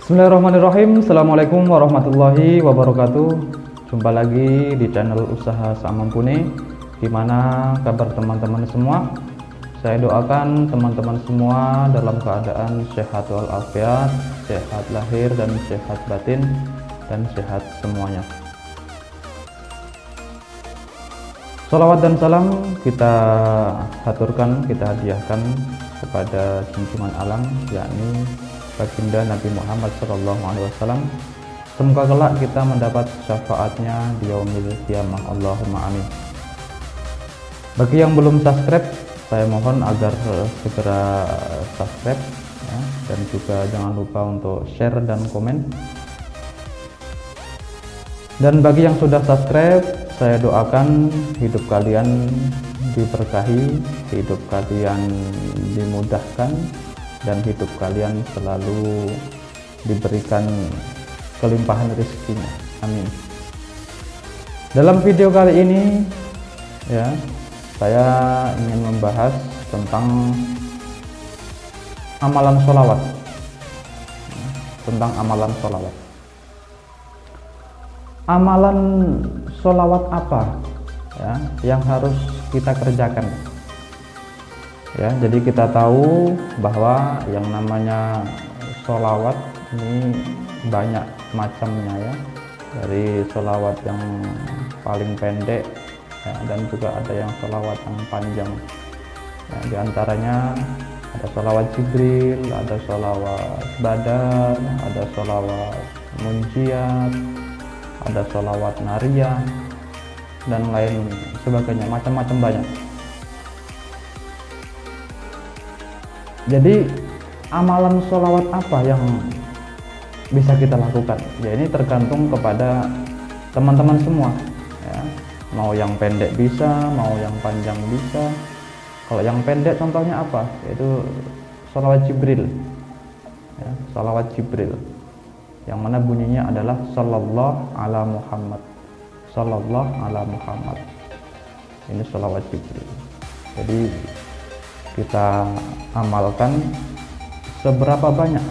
Bismillahirrahmanirrahim. Assalamualaikum warahmatullahi wabarakatuh. Jumpa lagi di channel usaha Samampune. Gimana kabar teman-teman semua? Saya doakan teman-teman semua dalam keadaan sehat walafiat, sehat lahir dan sehat batin, dan sehat semuanya. Salawat dan salam kita haturkan, kita hadiahkan kepada junjungan alam, yakni baginda Nabi Muhammad SAW. Semoga kelak kita mendapat syafaatnya di yaumil qiyamah. Allahumma amin. Bagi yang belum subscribe, saya mohon agar segera subscribe ya, dan juga jangan lupa untuk share dan komen. Dan bagi yang sudah subscribe, saya doakan hidup kalian diberkahi, hidup kalian dimudahkan, dan hidup kalian selalu diberikan kelimpahan rezekinya. Amin. Dalam video kali ini ya, saya ingin membahas tentang amalan sholawat. Tentang amalan sholawat. Amalan sholawat apa ya yang harus kita kerjakan? Ya, jadi kita tahu bahwa yang namanya sholawat ini banyak macamnya ya, dari sholawat yang paling pendek ya, dan juga ada yang sholawat yang panjang ya, diantaranya ada sholawat Jibril, ada sholawat Badar, ada sholawat Munjiat, ada sholawat Nariyah, dan lain sebagainya, macam-macam banyak. Jadi amalan sholawat apa yang bisa kita lakukan? Ya ini tergantung kepada teman-teman semua ya. Mau yang pendek bisa, mau yang panjang bisa. Kalau yang pendek contohnya apa? Yaitu sholawat Jibril ya, sholawat Jibril yang mana bunyinya adalah sallallahu ala Muhammad, sallallahu ala Muhammad. Ini sholawat Jibril. Jadi kita amalkan seberapa banyak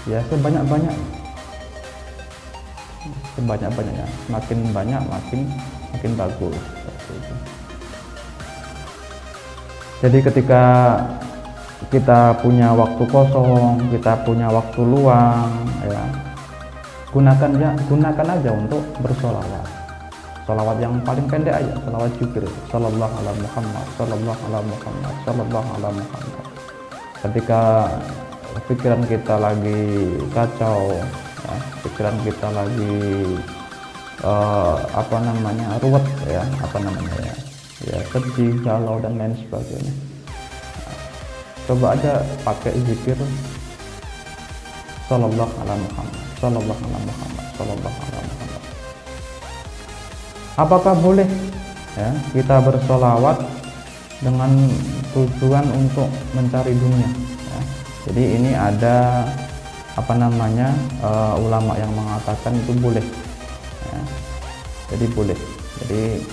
ya sebanyak-banyak, sebanyak-banyaknya, makin banyak makin bagus seperti itu. Jadi ketika kita punya waktu kosong, kita punya waktu luang ya, gunakan aja untuk bersolawat. Salawat yang paling pendek aja, salawat Jibril, sallallahu ala Muhammad, sallallahu ala Muhammad, sallallahu ala Muhammad. Ketika pikiran kita lagi kacau ya, pikiran kita lagi ruwet ya, ya sedih, galau dan lain sebagainya. Coba aja pakai zikir sallallahu ala Muhammad, sallallahu ala Muhammad, sallallahu ala Muhammad. Apakah boleh ya, kita bersolawat dengan tujuan untuk mencari dunia ya? Jadi ini ada ulama yang mengatakan itu boleh ya. Jadi boleh. Jadi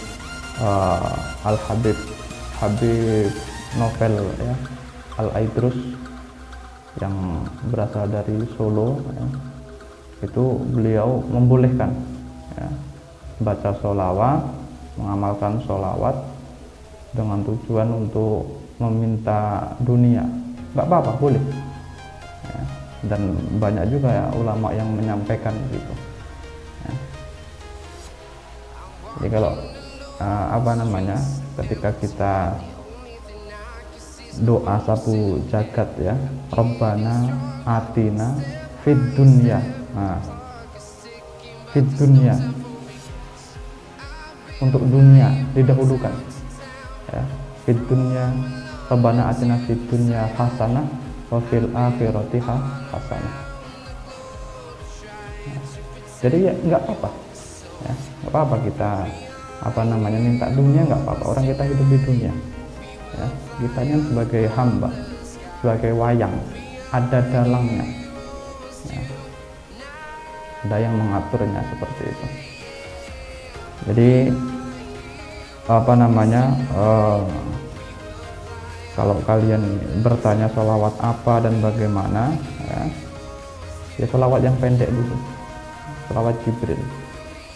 Habib Novel ya, Al-Aidrus yang berasal dari Solo ya, itu beliau membolehkan ya, baca sholawat, mengamalkan sholawat dengan tujuan untuk meminta dunia, nggak apa-apa, boleh ya. Dan banyak juga ya ulama yang menyampaikan gitu ya. Jadi kalau ketika kita doa sapu jagat ya, Rabbana atina fid dunya, fid dunya, untuk dunia didahulukan ya, fid dunya, Rabbana atina fid dunya hasanah wa fil akhirati hasanah. Jadi ya nggak apa-apa ya, nggak apa-apa kita minta dunia, nggak apa-apa, orang kita hidup di dunia ya, kitanya sebagai hamba, sebagai wayang, ada dalangnya ya, ada yang mengaturnya seperti itu. Jadi kalau kalian bertanya sholawat apa dan bagaimana ya, Ya sholawat yang pendek dulu, sholawat Jibril.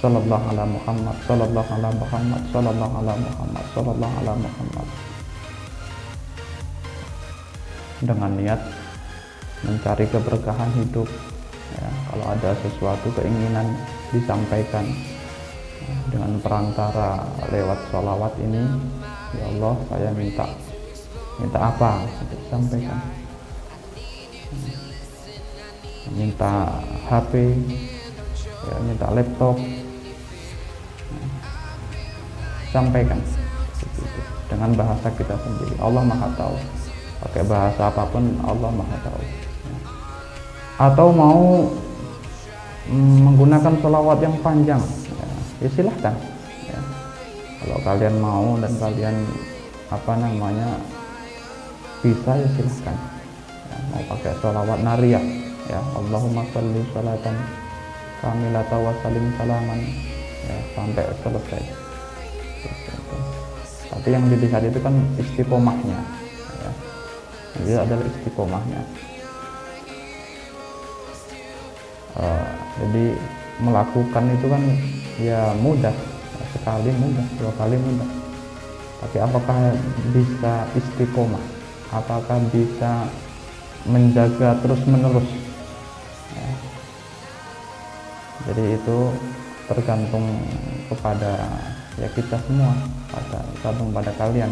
Sallallahu ala Muhammad, sallallahu ala Muhammad, sallallahu ala Muhammad, sallallahu ala Muhammad. Dengan niat mencari keberkahan hidup. Ya, kalau ada sesuatu keinginan disampaikan dengan perantara lewat sholawat ini, ya Allah saya minta apa, sampaikan. Minta HP, ya, minta laptop, sampaikan dengan bahasa kita sendiri. Allah Maha Tahu. Pakai bahasa apapun Allah Maha Tahu. Atau mau menggunakan sholawat yang panjang, ya silahkan. Ya. Kalau kalian mau dan kalian bisa, ya silahkan. Ya, mau pakai sholawat nariyah, ya Allahumma sholli sholatan kamilata wa salim salaman, ya sampai selesai. Tapi yang dilihat itu kan istiqomahnya, ya. Jadi adalah istiqomahnya. Jadi melakukan itu kan ya mudah, sekali mudah, 2 kali mudah. Tapi apakah bisa istiqomah? Apakah bisa menjaga terus menerus? Ya. Jadi itu tergantung kepada ya kita semua, tergantung pada kalian.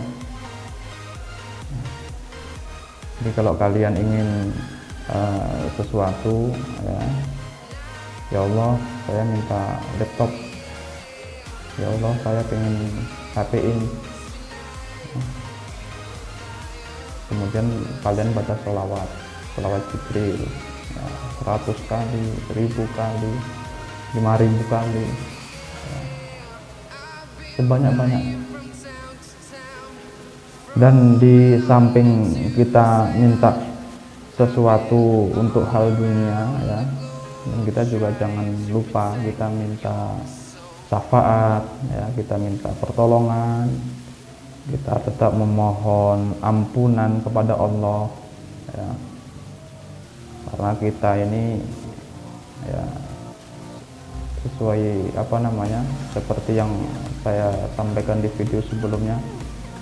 Jadi kalau kalian ingin sesuatu, ya Allah saya minta laptop, ya Allah saya pengen HP ini, kemudian kalian baca sholawat Jibril, ya, 100 kali, 1000 kali, 5000 kali, ya, sebanyak-banyak. Dan di samping kita minta sesuatu untuk hal dunia, ya, dan kita juga jangan lupa kita minta syafaat, ya, kita minta pertolongan, kita tetap memohon ampunan kepada Allah, ya, karena kita ini ya sesuai seperti yang saya sampaikan di video sebelumnya.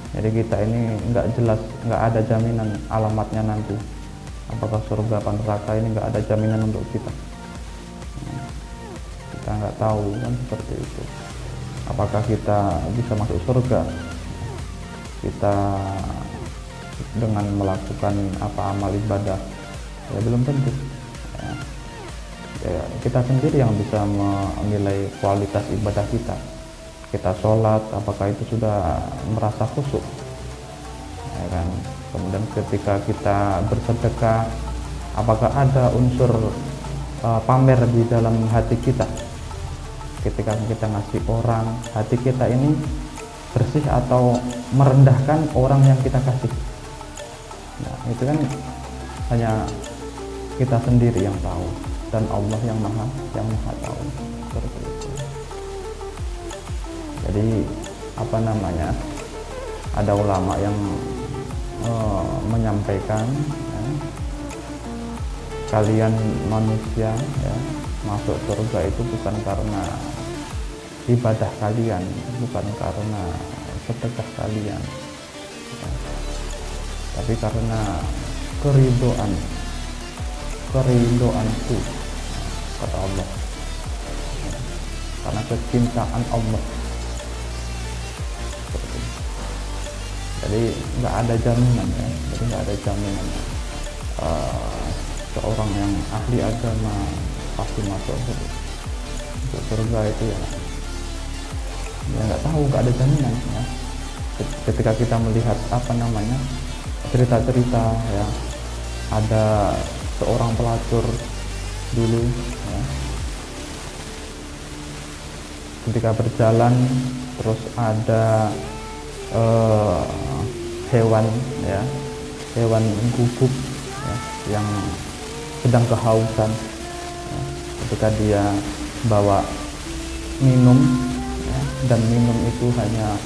Jadi kita ini nggak ada jaminan alamatnya nanti. Apakah surga atau neraka ini nggak ada jaminan untuk kita. Kita nggak tahu kan, seperti itu. Apakah kita bisa masuk surga kita dengan melakukan amal ibadah? Ya belum tentu. Ya, kita sendiri yang bisa menilai kualitas ibadah kita. Kita sholat, apakah itu sudah merasa khusyuk, ya kan? Kemudian ketika kita bersedekah, apakah ada unsur pamer di dalam hati kita? Ketika kita ngasih orang, hati kita ini bersih atau merendahkan orang yang kita kasih? Nah, itu kan hanya kita sendiri yang tahu, dan Allah yang maha tahu. Seperti itu. Jadi ada ulama yang menyampaikan, ya, kalian manusia, ya, masuk surga itu bukan karena ibadah kalian, bukan karena sedekah kalian, ya, tapi karena keridoanku, kata Allah, ya, karena kecintaan Allah. Jadi nggak ada jaminan, ya. Jadi nggak ada jaminan seorang yang ahli agama pasti masuk surga itu, ya nggak tahu, nggak ada jaminan, ya. Ketika kita melihat cerita-cerita, ya, ada seorang pelacur dulu, ya, ketika berjalan terus ada hewan guguk, ya, yang sedang kehausan, ya, ketika dia bawa minum, ya, dan minum itu hanya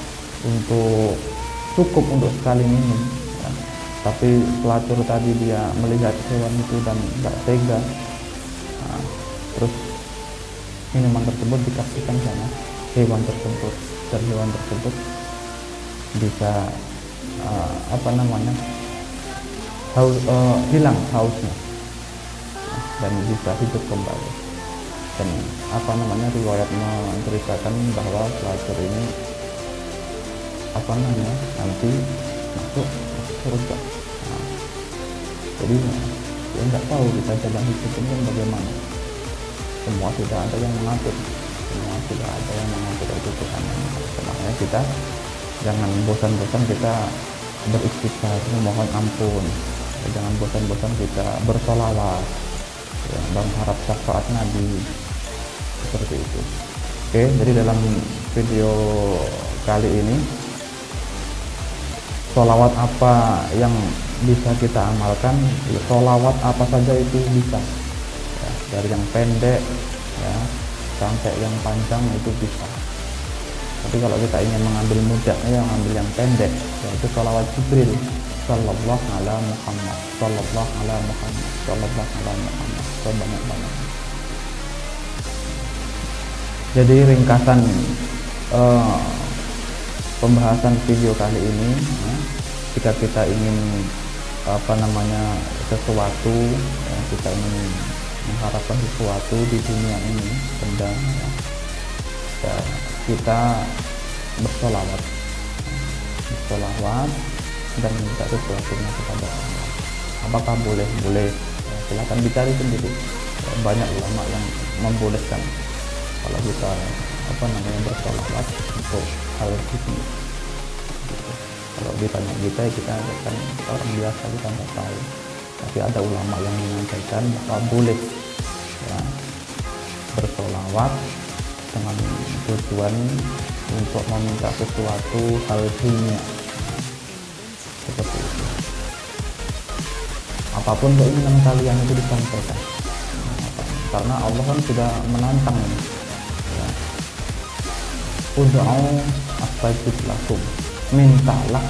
cukup untuk sekali minum, ya. Tapi pelacur tadi dia melihat hewan itu dan nggak tega, Nah, terus minuman tersebut dikasihkan sama hewan tersebut, dan hewan tersebut bisa hilang hausnya, dan bisa hidup kembali. Dan riwayat menceritakan bahwa pelacur ini nanti masuk surga. Nah, jadi ya nggak tahu kita jalan hidup ini bagaimana. Semua tidak ada yang mengatur, itu Tuhan yang mengatur. Makanya kita jangan bosan-bosan kita beristighfar, memohon ampun, jangan bosan-bosan kita bersolawat, ya, dan harap syafaat Nabi, seperti itu. Oke, jadi dalam video kali ini, sholawat apa yang bisa kita amalkan? Ya, sholawat apa saja itu bisa, ya, dari yang pendek ya sampai yang panjang itu bisa. Tapi kalau kita ingin mengambil mudahnya, mengambil yang pendek, yaitu sholawat Jibril, sallallahu ala Muhammad, sallallahu ala Muhammad, sallallahu ala Muhammad, sebanyak-banyak. Jadi ringkasan pembahasan video kali ini, ya, jika kita ingin sesuatu, ya, kita ingin mengharapkan sesuatu di dunia ini, benda, ya, kita bersolawat dan minta sesuatunya kepada Allah. Apakah boleh? Boleh, ya, silakan dicari sendiri. Ya, banyak ulama yang membolehkan kalau kita bersolawat untuk hal itu. Kalau ditanya kita kan orang biasa, kita nggak tahu. Tapi ada ulama yang menyampaikan bahwa boleh, ya, bersolawat dengan tujuan untuk meminta sesuatu hal dunia, seperti itu. Apapun keinginan kalian itu disampaikan, karena Allah kan sudah menantang ini, ya. Ud'u astajib lakum, mintalah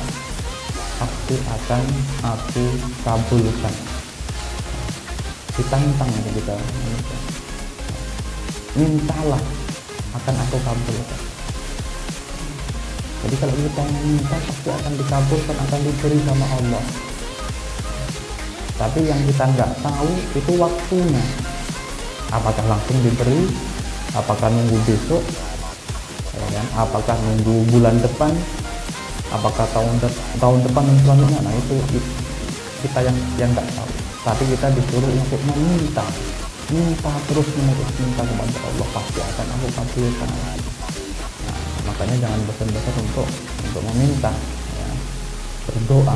pasti akan aku kabulkan. Ditantang kita, mintalah akan aku kabulkan. Jadi kalau kita minta pasti akan dikabulkan, akan diberi sama Allah. Tapi yang kita nggak tahu itu waktunya. Apakah langsung diberi? Apakah nunggu besok? Ya kan? Apakah nunggu bulan depan? Apakah tahun depan dan selanjutnya? Nah itu kita yang nggak tahu. Tapi kita disuruh untuk minta terus menerus, minta kepada Allah, pasti akan aku kabulkan. Nah, makanya jangan bosan-bosan untuk meminta, ya, berdoa,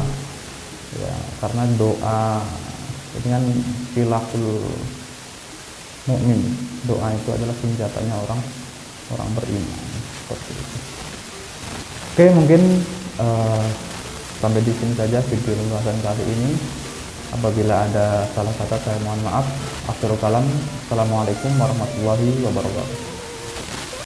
ya, karena doa ini kan silahul mukmin. Doa itu adalah senjatanya orang beriman, seperti itu. Oke, mungkin sampai di sini saja video pembahasan kali ini. Apabila ada salah kata saya mohon maaf. Akhirul kalam. Assalamualaikum warahmatullahi wabarakatuh.